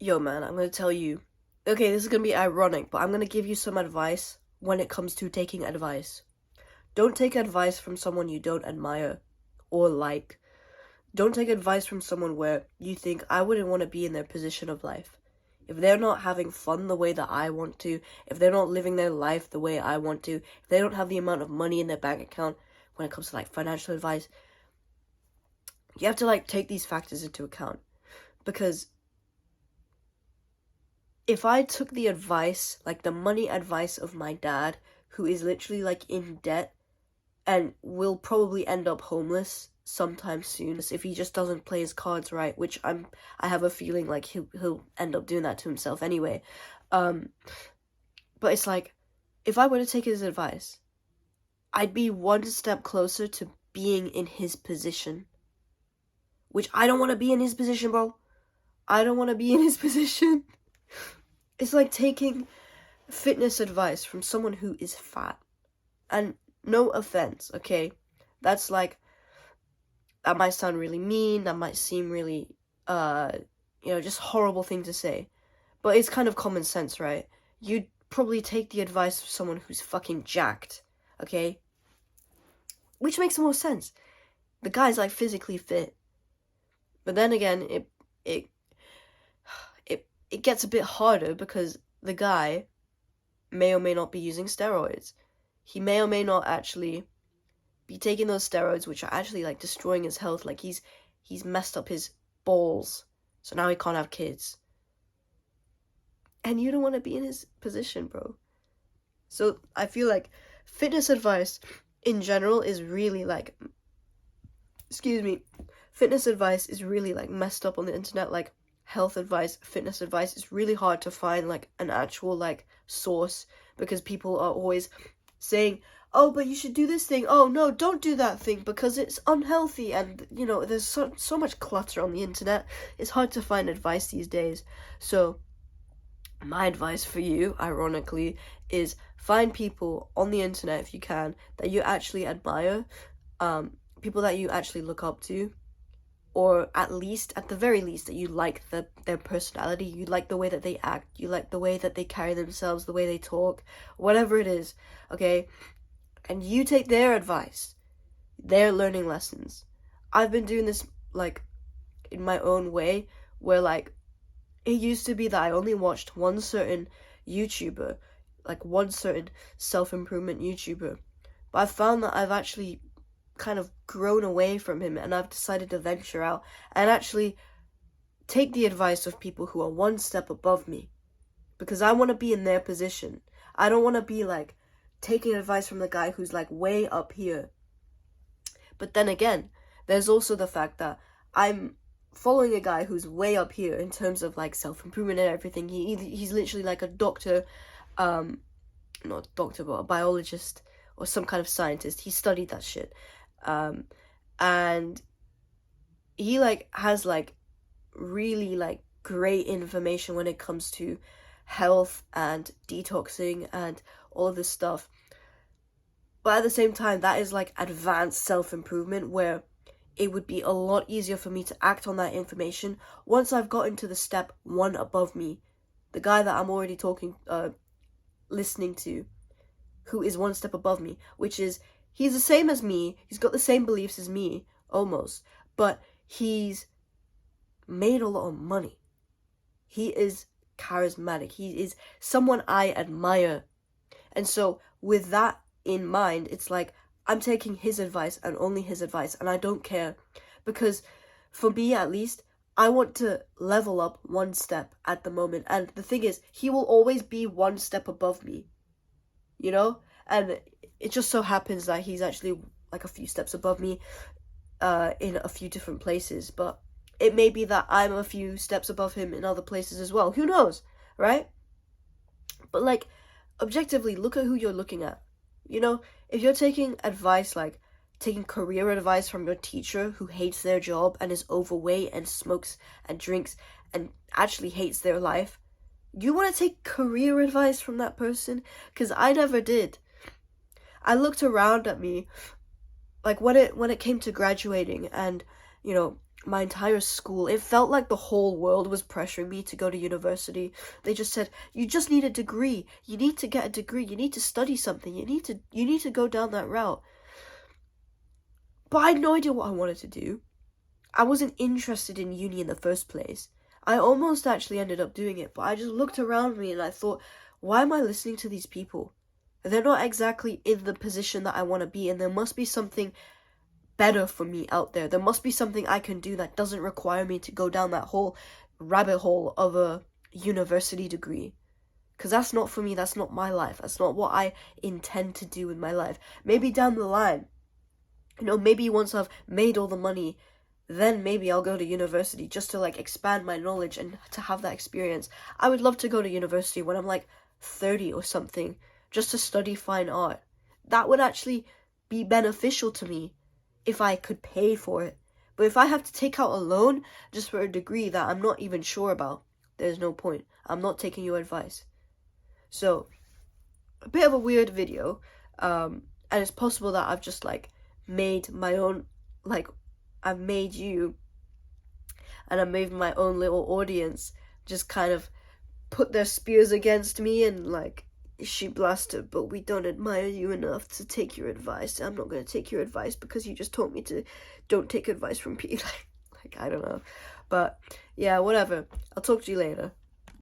Yo, man, I'm gonna tell you. Okay, this is gonna be ironic, but I'm gonna give you some advice when it comes to taking advice. Don't take advice from someone you don't admire or like. Don't take advice from someone where you think I wouldn't want to be in their position of life. If they're not having fun the way that I want to, if they're not living their life the way I want to, if they don't have the amount of money in their bank account when it comes to financial advice, you have to take these factors into account. Because if I took the advice, the money advice of my dad, who is literally in debt and will probably end up homeless sometime soon if he just doesn't play his cards right, which I have a feeling he'll end up doing that to himself anyway. But it's if I were to take his advice, I'd be one step closer to being in his position. Which I don't want to be in his position, bro. I don't want to be in his position. It's like taking fitness advice from someone who is fat. And no offense, okay? That might sound really mean, that might seem really, just horrible thing to say. But it's kind of common sense, right? You'd probably take the advice of someone who's fucking jacked, okay? Which makes more sense. The guy's physically fit. But then again, it gets a bit harder because the guy may or may not be using steroids. He may or may not actually be taking those steroids, which are actually destroying his health. He's messed up his balls, so now he can't have kids. And you don't want to be in his position, bro. So I feel fitness advice in general is really fitness advice is really messed up on the internet. Health advice, fitness advice is really hard to find an actual source, because people are always saying, oh, but you should do this thing. Oh, no, don't do that thing because it's unhealthy. And, there's so much clutter on the internet. It's hard to find advice these days. So my advice for you, ironically, is find people on the internet, if you can, that you actually admire, people that you actually look up to, or at the very least, that you like their personality, you like the way that they act, you like the way that they carry themselves, the way they talk, whatever it is, okay? And you take their advice, their learning lessons. I've been doing this, in my own way, where, it used to be that I only watched one certain YouTuber, one certain self-improvement YouTuber. But I've found that I've actually kind of grown away from him, and I've decided to venture out and actually take the advice of people who are one step above me, because I want to be in their position. I don't want to be taking advice from the guy who's way up here. But then again, there's also the fact that I'm following a guy who's way up here in terms of self-improvement and everything. He's literally a doctor, not a doctor, but a biologist or some kind of scientist. He studied that shit. And he has really great information when it comes to health and detoxing and all of this stuff. But at the same time, that is advanced self-improvement, where it would be a lot easier for me to act on that information once I've gotten to the step one above me, the guy that I'm already listening to, who is one step above me, which is, he's the same as me, he's got the same beliefs as me, almost, but he's made a lot of money. He is charismatic. He is someone I admire. And so, with that in mind, it's I'm taking his advice and only his advice, and I don't care. Because, for me at least, I want to level up one step at the moment. And the thing is, he will always be one step above me. And it just so happens that he's actually a few steps above me in a few different places, but it may be that I'm a few steps above him in other places as well. Who knows, right? But objectively, look at who you're looking at. If you're taking advice, taking career advice from your teacher who hates their job and is overweight and smokes and drinks and actually hates their life, you want to take career advice from that person? Because I never did. I looked around at me, when it came to graduating and, my entire school, it felt like the whole world was pressuring me to go to university. They just said, you just need a degree. You need to get a degree. You need to study something. You need to go down that route. But I had no idea what I wanted to do. I wasn't interested in uni in the first place. I almost actually ended up doing it, but I just looked around me and I thought, why am I listening to these people? They're not exactly in the position that I want to be, and there must be something better for me out there. There must be something I can do that doesn't require me to go down that whole rabbit hole of a university degree. Because that's not for me, that's not my life. That's not what I intend to do with my life. Maybe down the line, maybe once I've made all the money, then maybe I'll go to university just to like expand my knowledge and to have that experience. I would love to go to university when I'm like 30 or something, just to study fine art. That would actually be beneficial to me if I could pay for it. But if I have to take out a loan just for a degree that I'm not even sure about, there's no point. I'm not taking your advice. So, a bit of a weird video, and it's possible that I've just like made my own, like, I've made you, and I've made my own little audience just kind of put their spears against me and like, she blasted, but we don't admire you enough to take your advice. I'm not going to take your advice because you just told me to don't take advice from Pete. Like, I don't know. But yeah, whatever. I'll talk to you later.